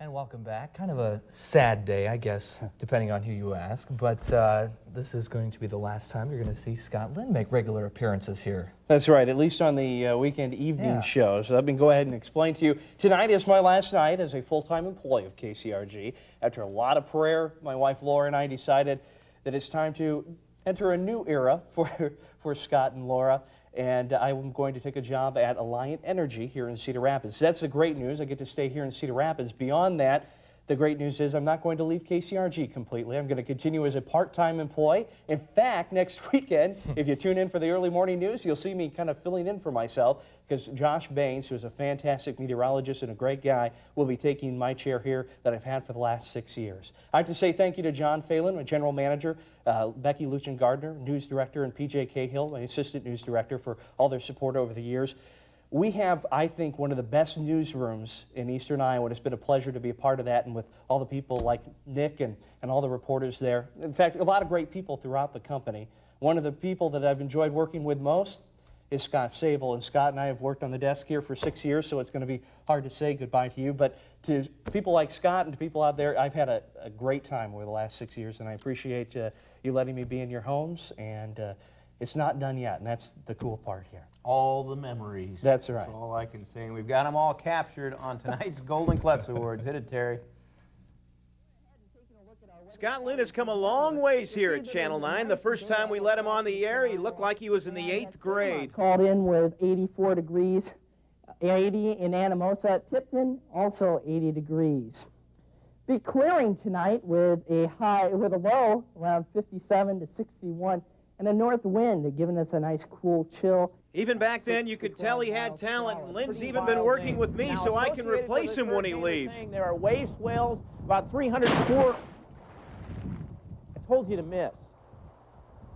And welcome back. Kind of a sad day, I guess, depending on who you ask, but this is going to be the last time you're going to see Scott Lynn make regular appearances here. That's right, at least on the weekend evening show. So let me go ahead and explain to you. Tonight is my last night as a full-time employee of KCRG. After a lot of prayer, my wife Laura and I decided that it's time to enter a new era for Scott and Laura. And I'm going to take a job at Alliant Energy here in Cedar Rapids. That's the great news. I get to stay here in Cedar Rapids. Beyond that, the great news is I'm not going to leave KCRG completely. I'm going to continue as a part-time employee. In fact, next weekend, if you tune in for the early morning news, you'll see me kind of filling in for myself because Josh Baines, who's a fantastic meteorologist and a great guy, will be taking my chair here that I've had for the last 6 years. I'd like to say thank you to John Phelan, my general manager, Becky Luchin-Gardner, news director, and PJ Cahill, my assistant news director, for all their support over the years. We have, I think, one of the best newsrooms in Eastern Iowa, and it's been a pleasure to be a part of that, and with all the people like Nick and all the reporters there. In fact, a lot of great people throughout the company. One of the people that I've enjoyed working with most is Scott Sable, and Scott and I have worked on the desk here for 6 years, so it's going to be hard to say goodbye to you, but to people like Scott and to people out there, I've had a great time over the last 6 years, and I appreciate you letting me be in your homes, and it's not done yet, and that's the cool part here. All the memories. That's right. That's all I can say. And we've got them all captured on tonight's Golden Klutz Awards. Hit it, Terry. Scott Lynn has come a long ways here at Channel 9. The first time we let him on the air, he looked like he was in the 8th grade. Called in with 84 degrees, 80 in Anamosa. Tipton, also 80 degrees. Be clearing tonight with a low around 57 to 61, and a north wind giving us a nice cool chill. Even back then, you could tell he had talent. Lynn's even been working with me so I can replace him when he leaves. There are wave swells about 304. I told you to miss.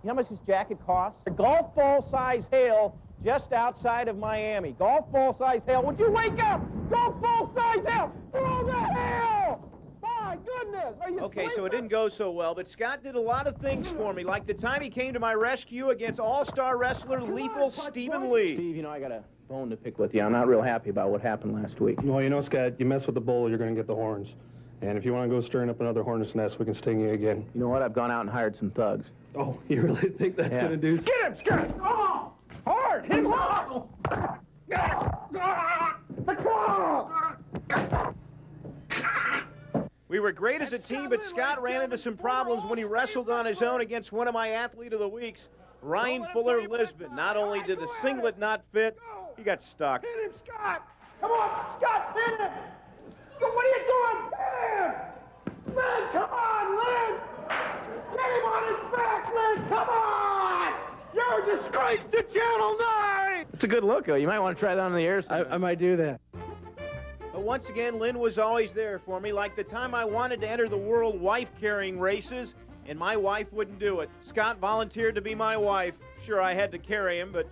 You know how much this jacket costs? A golf ball size hail just outside of Miami. Golf ball size hail. Would you wake up? Golf ball size hail. Throw the hail. My goodness. Are you Okay, so sleeping? it didn't go so well, but Scott did a lot of things for me, like the time he came to my rescue against all-star wrestler Lethal Stephen Lee. Steve, you know, I got a bone to pick with you. I'm not real happy about what happened last week. Well, you know, Scott, you mess with the bull, you're going to get the horns. And if you want to go stirring up another hornet's nest, we can sting you again. You know what? I've gone out and hired some thugs. Oh, you really think that's going to do... Get him, Scott! Oh! Hard! Hit him hard! The claw! We were great as a team, but Scott ran into some problems when he wrestled on his own against one of my Athlete of the Weeks, Ryan Fuller Lisbon. Not only did the singlet not fit, he got stuck. Hit him, Scott! Come on, Scott, hit him! What are you doing? Hit him! Lynn, come on, Lynn! Get him on his back, Lynn! Come on! You're a disgrace to Channel 9! It's a good look, though. You might want to try that on the air. I might do that. But once again, Lynn was always there for me, like the time I wanted to enter the world wife-carrying races, and my wife wouldn't do it. Scott volunteered to be my wife. Sure, I had to carry him, but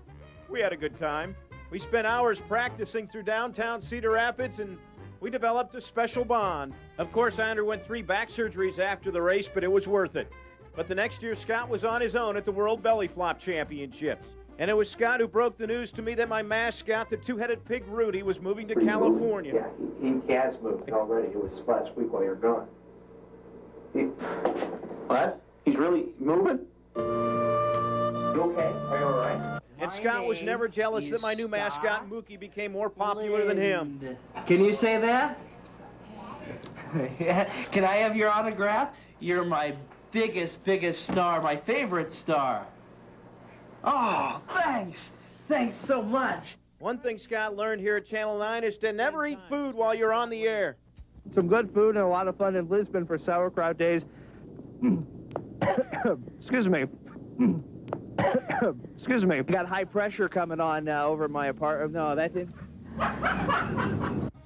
we had a good time. We spent hours practicing through downtown Cedar Rapids, and we developed a special bond. Of course, I underwent 3 back surgeries after the race, but it was worth it. But the next year, Scott was on his own at the World Belly Flop Championships. And it was Scott who broke the news to me that my mascot, the two-headed pig Rudy, was moving to California. Yeah, he has moved already. It was last week while you were gone. What? He's really moving? You okay? Are you all right? And Scott was never jealous that my new mascot, Mookie, became more popular than him. Can you say that? Can I have your autograph? You're my biggest star, my favorite star. Oh, thanks. Thanks so much. One thing Scott learned here at Channel 9 is to never eat food while you're on the air. Some good food and a lot of fun in Lisbon for sauerkraut days. Excuse me. Excuse me. Got high pressure coming on over my apartment. No, that didn't.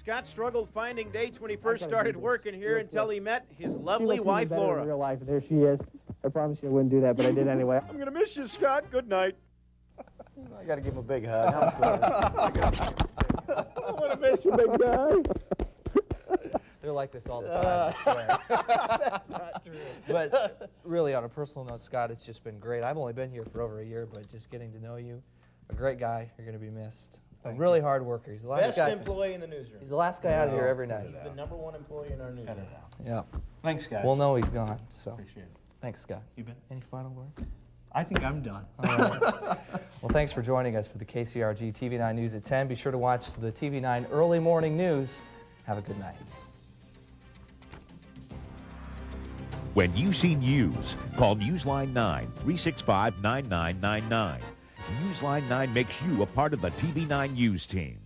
Scott struggled finding dates when he first started working here until he met his lovely wife, Laura. In real life, there she is. I promise you I wouldn't do that, but I did anyway. I'm going to miss you, Scott. Good night. I got to give him a big hug. I'm sorry. I want to miss you, big guy. They're like this all the time, I swear. That's not true. But really, on a personal note, Scott, it's just been great. I've only been here for over a year, but just getting to know you, a great guy. You're going to be missed. A really hard worker. He's the last Best guy. employee in the newsroom. He's the last guy out of here every night. He's the #1 employee in our newsroom. Yeah. Thanks, guys. We'll know he's gone. So, Appreciate it. thanks, Scott. You bet. Any final words? I think I'm done. All right. Well, thanks for joining us for the KCRG TV9 News at 10. Be sure to watch the TV9 Early Morning News. Have a good night. When you see news, call Newsline 9-365-9999. Newsline 9 makes you a part of the TV9 News team.